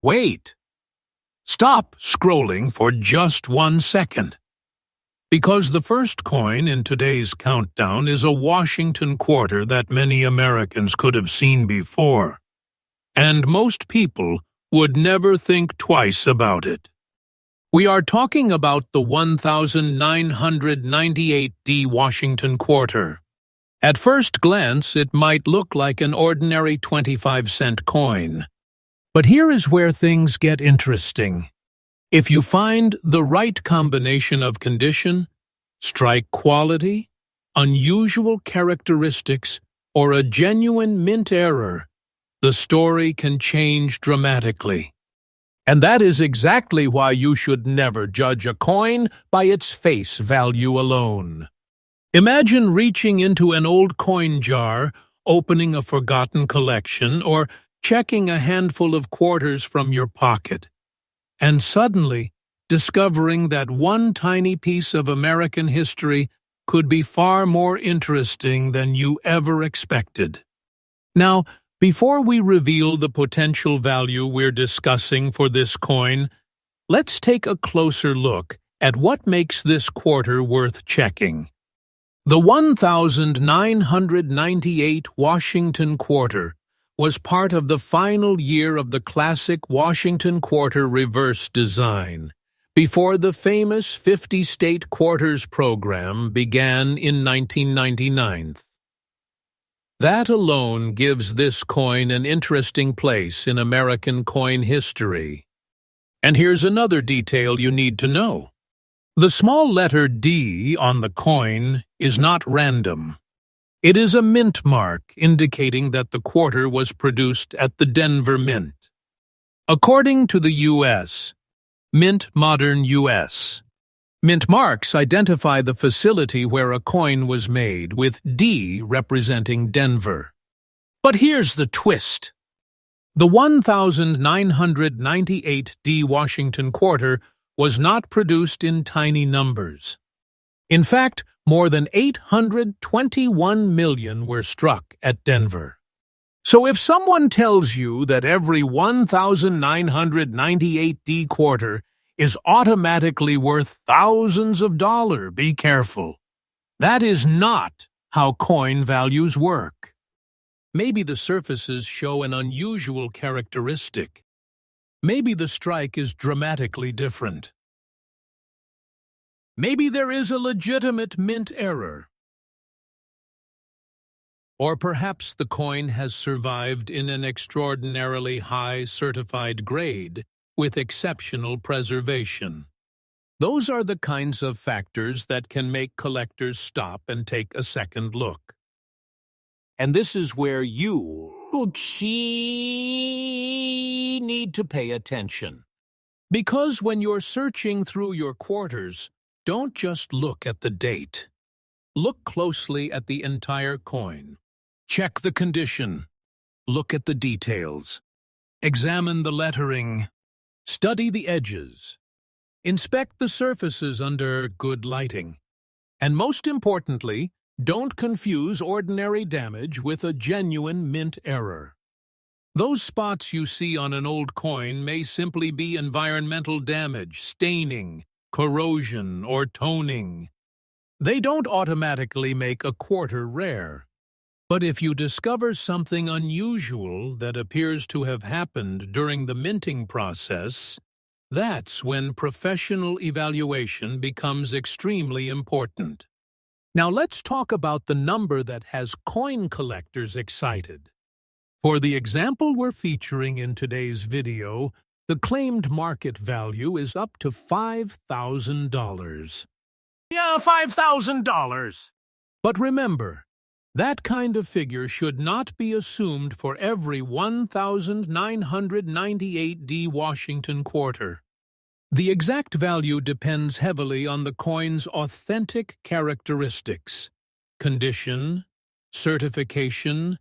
Wait! Stop scrolling for just 1 second. Because the first coin in today's countdown is a Washington quarter that many Americans could have seen before, and most people would never think twice about it. We are talking about the 1998 Washington quarter. At first glance, it might look like an ordinary 25-cent coin. But here is where things get interesting. If you find the right combination of condition, strike quality, unusual characteristics, or a genuine mint error, the story can change dramatically. And that is exactly why you should never judge a coin by its face value alone. Imagine reaching into an old coin jar, opening a forgotten collection, or checking a handful of quarters from your pocket, and suddenly discovering that one tiny piece of American history could be far more interesting than you ever expected. Now, before we reveal the potential value we're discussing for this coin, let's take a closer look at what makes this quarter worth checking. The 1998 Washington quarter was part of the final year of the classic Washington quarter reverse design, before the famous 50-state quarters program began in 1999. That alone gives this coin an interesting place in American coin history. And here's another detail you need to know. The small letter D on the coin is not random. It is a mint mark indicating that the quarter was produced at the Denver Mint. According to the U.S. Mint Modern U.S., mint marks identify the facility where a coin was made, with D representing Denver. But here's the twist. The 1998 Washington quarter was not produced in tiny numbers. In fact, more than 821 million were struck at Denver. So if someone tells you that every 1998 quarter is automatically worth thousands of dollars, be careful. That is not how coin values work. Maybe the surfaces show an unusual characteristic. Maybe the strike is dramatically different. Maybe there is a legitimate mint error. Or perhaps the coin has survived in an extraordinarily high certified grade with exceptional preservation. Those are the kinds of factors that can make collectors stop and take a second look. And this is where you need to pay attention. Because when you're searching through your quarters, don't just look at the date. Look closely at the entire coin. Check the condition. Look at the details. Examine the lettering. Study the edges. Inspect the surfaces under good lighting. And most importantly, don't confuse ordinary damage with a genuine mint error. Those spots you see on an old coin may simply be environmental damage, staining, corrosion, or toning. They don't automatically make a quarter rare. But if you discover something unusual that appears to have happened during the minting process, that's when professional evaluation becomes extremely important. Now let's talk about the number that has coin collectors excited. For the example we're featuring in today's video, the claimed market value is up to $5,000. Yeah, $5,000! But remember, that kind of figure should not be assumed for every 1998 Washington quarter. The exact value depends heavily on the coin's authentic characteristics, condition, certification,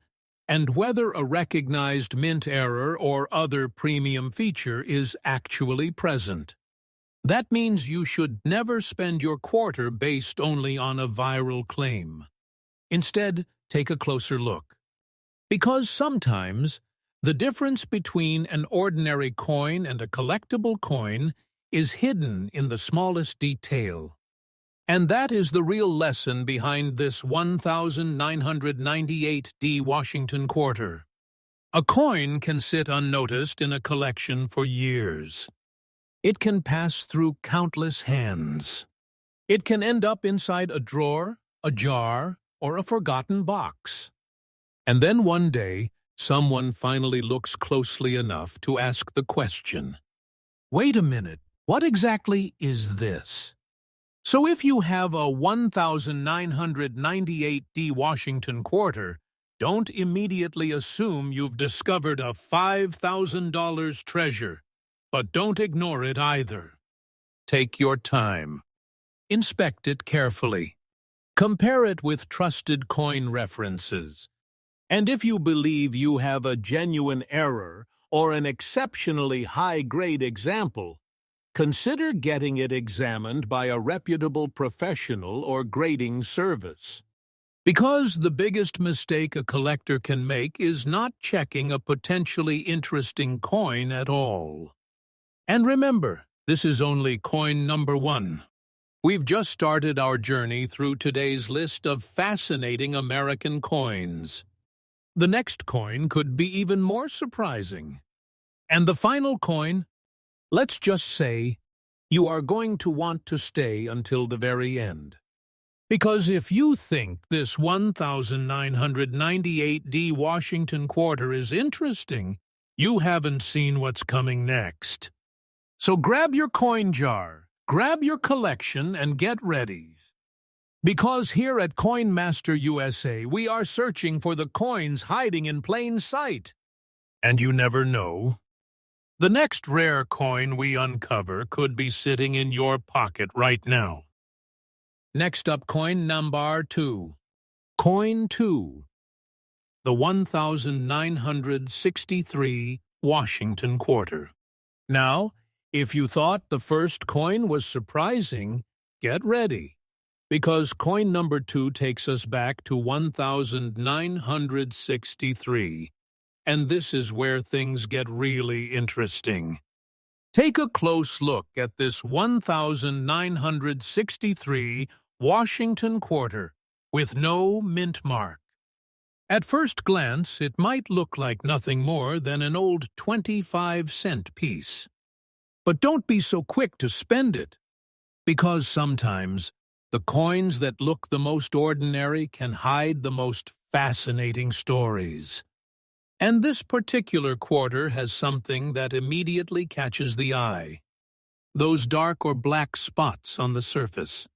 and whether a recognized mint error or other premium feature is actually present. That means you should never spend your quarter based only on a viral claim. Instead, take a closer look. Because sometimes, The difference between an ordinary coin and a collectible coin is hidden in the smallest detail. And that is the real lesson behind this 1998D Washington quarter. A coin can sit unnoticed in a collection for years. It can pass through countless hands. It can end up inside a drawer, a jar, or a forgotten box. And then one day, someone finally looks closely enough to ask the question, "Wait a minute, what exactly is this?" So if you have a 1998D Washington quarter, don't immediately assume you've discovered a $5,000 treasure, but don't ignore it either. Take your time. Inspect it carefully. Compare it with trusted coin references. And if you believe you have a genuine error or an exceptionally high-grade example, consider getting it examined by a reputable professional or grading service. Because the biggest mistake a collector can make is not checking a potentially interesting coin at all. And remember, this is only coin number 1. We've just started our journey through today's list of fascinating American coins. The next coin could be even more surprising. And the final coin, let's just say, you are going to want to stay until the very end. Because if you think this 1998D Washington quarter is interesting, you haven't seen what's coming next. So grab your coin jar, grab your collection, and get ready. Because here at Coin Master USA, we are searching for the coins hiding in plain sight. And you never know. The next rare coin we uncover could be sitting in your pocket right now. Next up, coin number 2. Coin 2. The 1963 Washington quarter. Now, if you thought the first coin was surprising, get ready. Because coin number 2 takes us back to 1963, and this is where things get really interesting. Take a close look at this 1963 Washington quarter with no mint mark. At first glance, it might look like nothing more than an old 25-cent piece. But don't be so quick to spend it, because sometimes the coins that look the most ordinary can hide the most fascinating stories. And this particular quarter has something that immediately catches the eye. Those dark or black spots on the surface.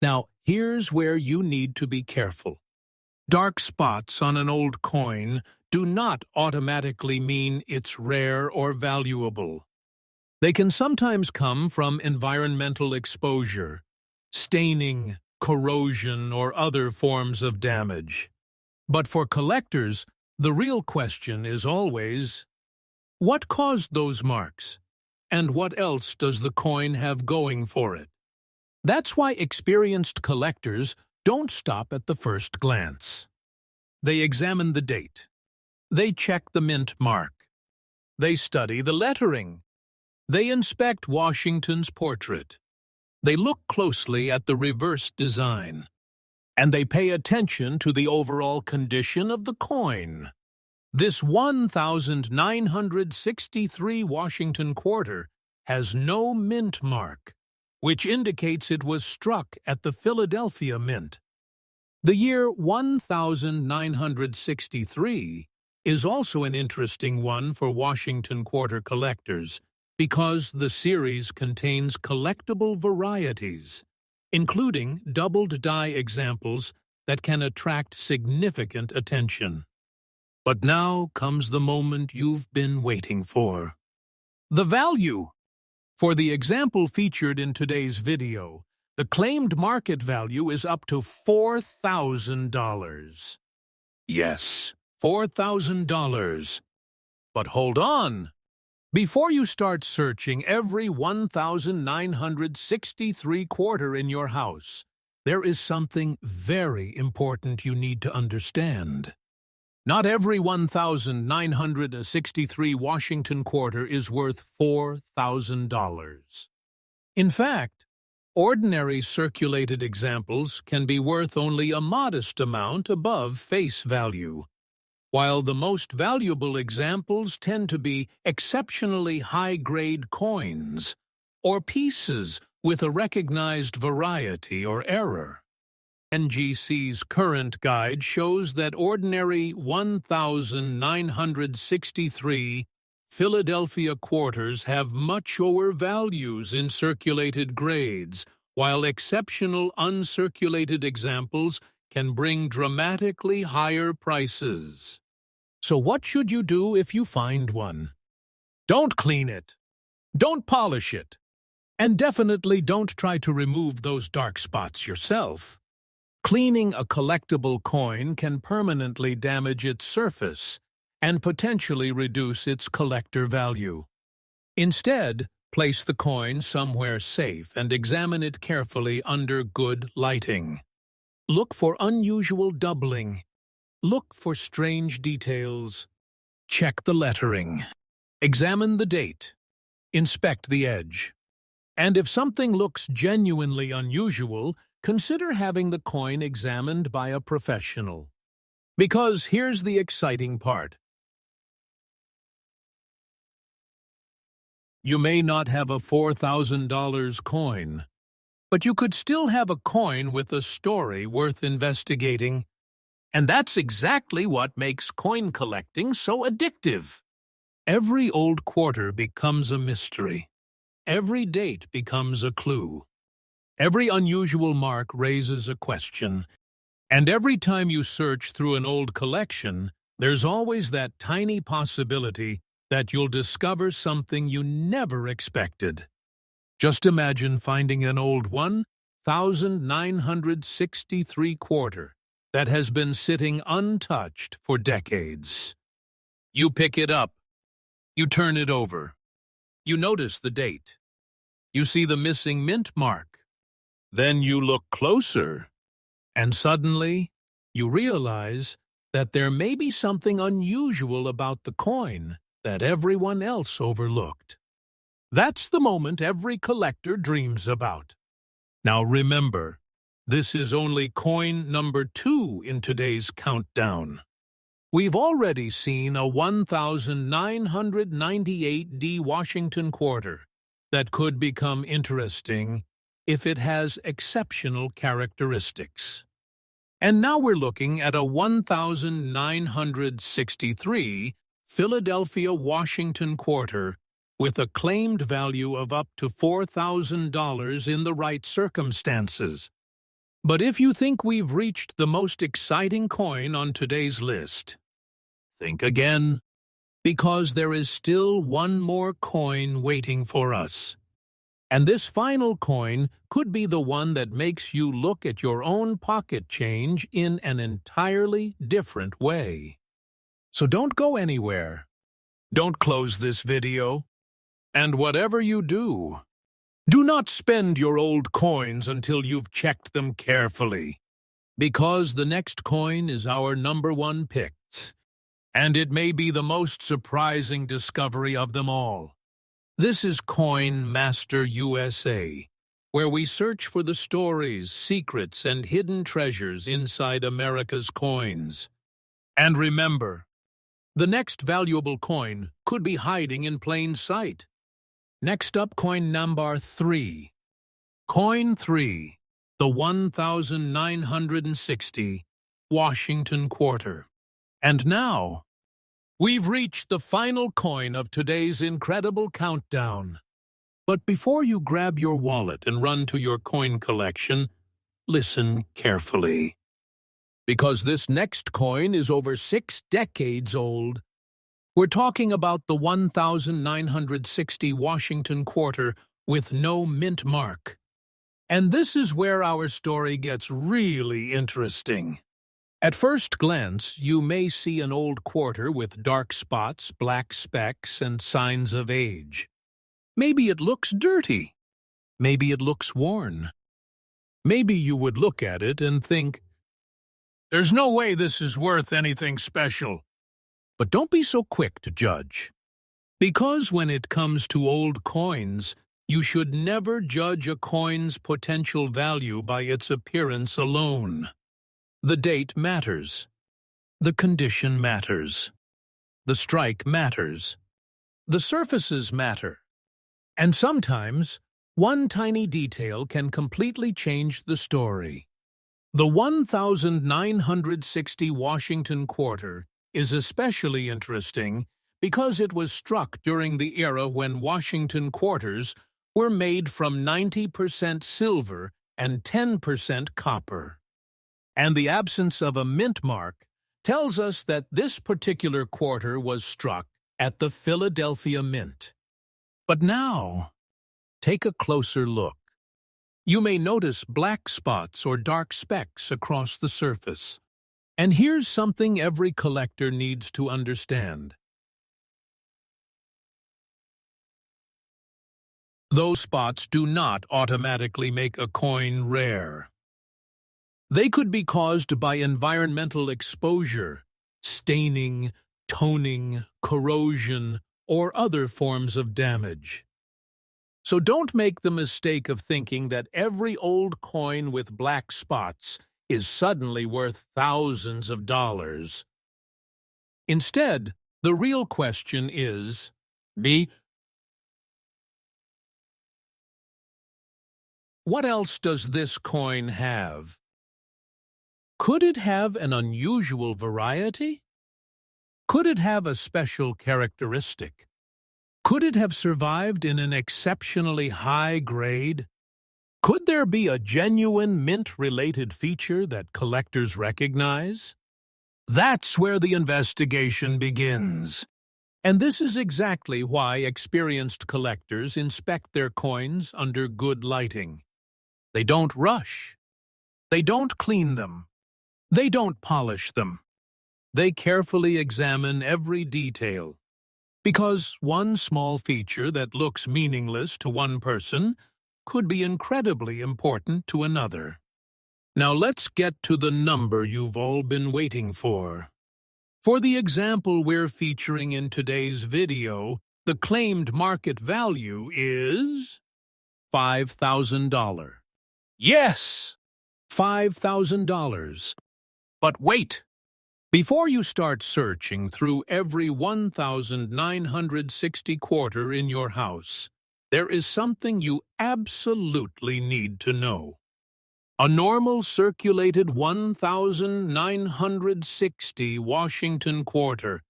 Now, here's where you need to be careful. Dark spots on an old coin do not automatically mean it's rare or valuable. They can sometimes come from environmental exposure, staining, corrosion, or other forms of damage. But for collectors, the real question is always, what caused those marks? And what else does the coin have going for it? That's why experienced collectors don't stop at the first glance. They examine the date. They check the mint mark. They study the lettering. They inspect Washington's portrait. They look closely at the reverse design. And they pay attention to the overall condition of the coin. This 1963 Washington quarter has no mint mark, which indicates it was struck at the Philadelphia Mint. The year 1963 is also an interesting one for Washington quarter collectors because the series contains collectible varieties, including doubled die examples that can attract significant attention. But now comes the moment you've been waiting for. The value. For the example featured in today's video, the claimed market value is up to $4,000. Yes, $4,000. But hold on. Before you start searching every 1963 quarter in your house, there is something very important you need to understand. Not every 1,963 Washington quarter is worth $4,000. In fact, ordinary circulated examples can be worth only a modest amount above face value, while the most valuable examples tend to be exceptionally high-grade coins or pieces with a recognized variety or error. NGC's current guide shows that ordinary 1,963 Philadelphia quarters have much lower values in circulated grades, while exceptional uncirculated examples can bring dramatically higher prices. So what should you do if you find one? Don't clean it. Don't polish it. And definitely don't try to remove those dark spots yourself. Cleaning a collectible coin can permanently damage its surface and potentially reduce its collector value. Instead, place the coin somewhere safe and examine it carefully under good lighting. Look for unusual doubling. Look for strange details. Check the lettering. Examine the date. Inspect the edge. And if something looks genuinely unusual, consider having the coin examined by a professional. Because here's the exciting part. You may not have a $4,000 coin, but you could still have a coin with a story worth investigating. And that's exactly what makes coin collecting so addictive. Every old quarter becomes a mystery. Every date becomes a clue. Every unusual mark raises a question. And every time you search through an old collection, there's always that tiny possibility that you'll discover something you never expected. Just imagine finding an old 1,963 quarter that has been sitting untouched for decades. You pick it up. You turn it over. You notice the date. You see the missing mint mark. Then you look closer, and suddenly you realize that there may be something unusual about the coin that everyone else overlooked. That's the moment every collector dreams about. Now remember, this is only coin number 2 in today's countdown. We've already seen a 1,998D Washington quarter that could become interesting if it has exceptional characteristics. And now we're looking at a 1,963 Philadelphia Washington quarter with a claimed value of up to $4,000 in the right circumstances. But if you think we've reached the most exciting coin on today's list, think again, because there is still one more coin waiting for us. And this final coin could be the one that makes you look at your own pocket change in an entirely different way. So don't go anywhere. Don't close this video. And whatever you do, do not spend your old coins until you've checked them carefully, because the next coin is our #1 pick, and it may be the most surprising discovery of them all. This is Coin Master USA, where we search for the stories, secrets, and hidden treasures inside America's coins. And remember, the next valuable coin could be hiding in plain sight. Next up, coin number 3. Coin 3, the 1,960 Washington quarter. And now, we've reached the final coin of today's incredible countdown. But before you grab your wallet and run to your coin collection, listen carefully. Because this next coin is over 6 decades old. We're talking about the 1,960 Washington quarter with no mint mark. And this is where our story gets really interesting. At first glance, you may see an old quarter with dark spots, black specks, and signs of age. Maybe it looks dirty. Maybe it looks worn. Maybe you would look at it and think, There's no way this is worth anything special. But don't be so quick to judge. Because when it comes to old coins, you should never judge a coin's potential value by its appearance alone. The date matters. The condition matters. The strike matters. The surfaces matter. And sometimes, one tiny detail can completely change the story. The 1960 Washington quarter is especially interesting because it was struck during the era when Washington quarters were made from 90% silver and 10% copper. And the absence of a mint mark tells us that this particular quarter was struck at the Philadelphia Mint. But now, take a closer look. You may notice black spots or dark specks across the surface. And here's something every collector needs to understand. Those spots do not automatically make a coin rare. They could be caused by environmental exposure, staining, toning, corrosion, or other forms of damage. So don't make the mistake of thinking that every old coin with black spots is suddenly worth thousands of dollars. Instead, the real question is, what else does this coin have? Could it have an unusual variety? Could it have a special characteristic? Could it have survived in an exceptionally high grade? Could there be a genuine mint-related feature that collectors recognize? That's where the investigation begins. And this is exactly why experienced collectors inspect their coins under good lighting. They don't rush. They don't clean them. They don't polish them. They carefully examine every detail. Because one small feature that looks meaningless to one person could be incredibly important to another. Now let's get to the number you've all been waiting for. For the example we're featuring in today's video, the claimed market value is $5,000. Yes! $5,000. But wait! Before you start searching through every 1960 quarter in your house, there is something you absolutely need to know. A normal circulated 1960 Washington quarter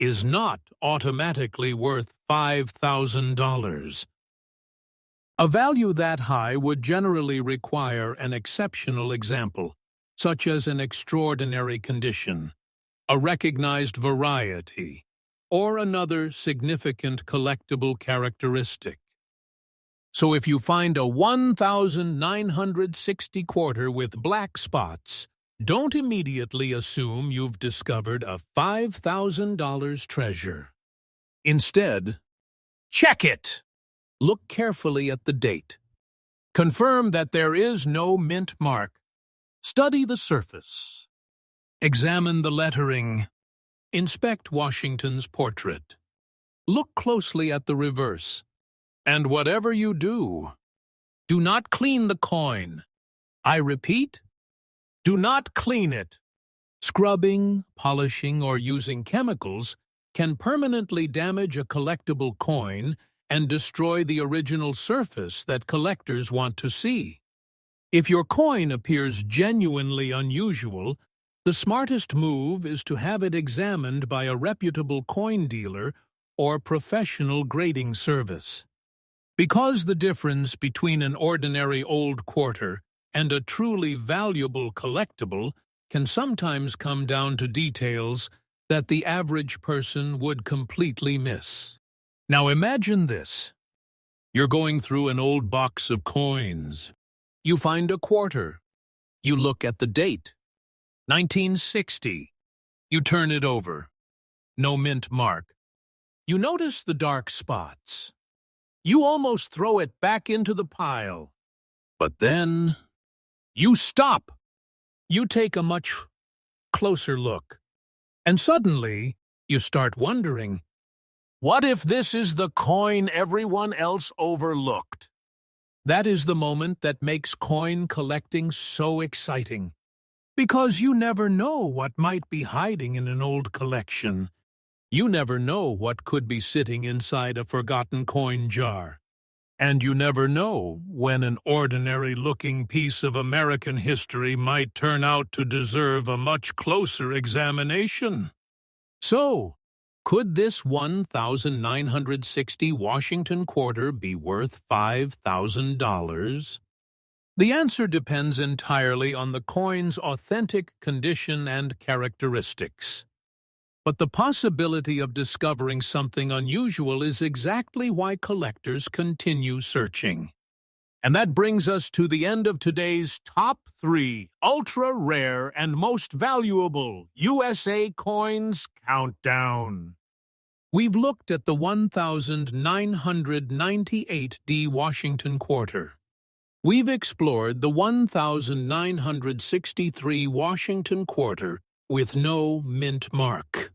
is not automatically worth $5,000. A value that high would generally require an exceptional example, such as an extraordinary condition, a recognized variety, or another significant collectible characteristic. So if you find a 1960 quarter with black spots, don't immediately assume you've discovered a $5,000 treasure. Instead, check it! Look carefully at the date. Confirm that there is no mint mark. Study the surface. Examine the lettering. Inspect Washington's portrait. Look closely at the reverse. And whatever you do not clean the coin. I repeat, do not clean it. Scrubbing, polishing, or using chemicals can permanently damage a collectible coin and destroy the original surface that collectors want to see. If your coin appears genuinely unusual, the smartest move is to have it examined by a reputable coin dealer or professional grading service. Because the difference between an ordinary old quarter and a truly valuable collectible can sometimes come down to details that the average person would completely miss. Now imagine this. You're going through an old box of coins. You find a quarter. You look at the date. 1960. You turn it over. No mint mark. You notice the dark spots. You almost throw it back into the pile. But then, you stop. You take a much closer look. And suddenly, you start wondering, what if this is the coin everyone else overlooked? That is the moment that makes coin collecting so exciting. Because you never know what might be hiding in an old collection. You never know what could be sitting inside a forgotten coin jar. And you never know when an ordinary-looking piece of American history might turn out to deserve a much closer examination. So, could this 1,960 Washington quarter be worth $5,000? The answer depends entirely on the coin's authentic condition and characteristics. But the possibility of discovering something unusual is exactly why collectors continue searching. And that brings us to the end of today's Top 3 Ultra-Rare and Most Valuable USA Coins Countdown. We've looked at the 1,998D Washington quarter. We've explored the 1,963 Washington quarter with no mint mark.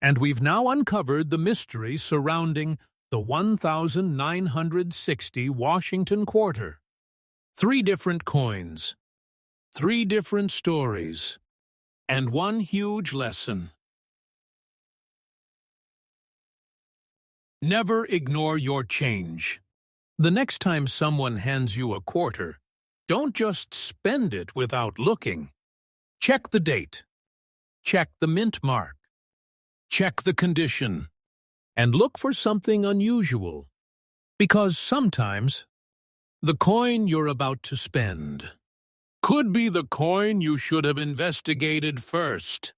And we've now uncovered the mystery surrounding the 1,960 Washington quarter. 3 different coins, 3 different stories, and 1 huge lesson. Never ignore your change. The next time someone hands you a quarter, don't just spend it without looking. Check the date. Check the mint mark. Check the condition. And look for something unusual. Because sometimes, the coin you're about to spend could be the coin you should have investigated first.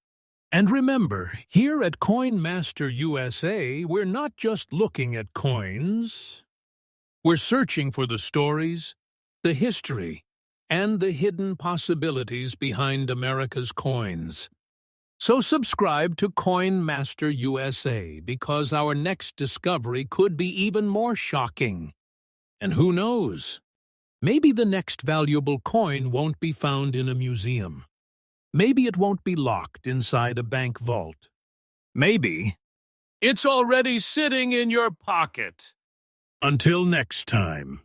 And remember, here at Coin Master USA, we're not just looking at coins. We're searching for the stories, the history, and the hidden possibilities behind America's coins. So subscribe to Coin Master USA because our next discovery could be even more shocking. And who knows? Maybe the next valuable coin won't be found in a museum. Maybe it won't be locked inside a bank vault. Maybe it's already sitting in your pocket. Until next time,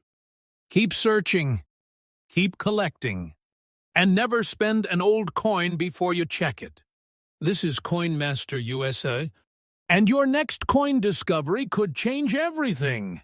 keep searching, keep collecting, and never spend an old coin before you check it. This is Coin Master USA, and your next coin discovery could change everything.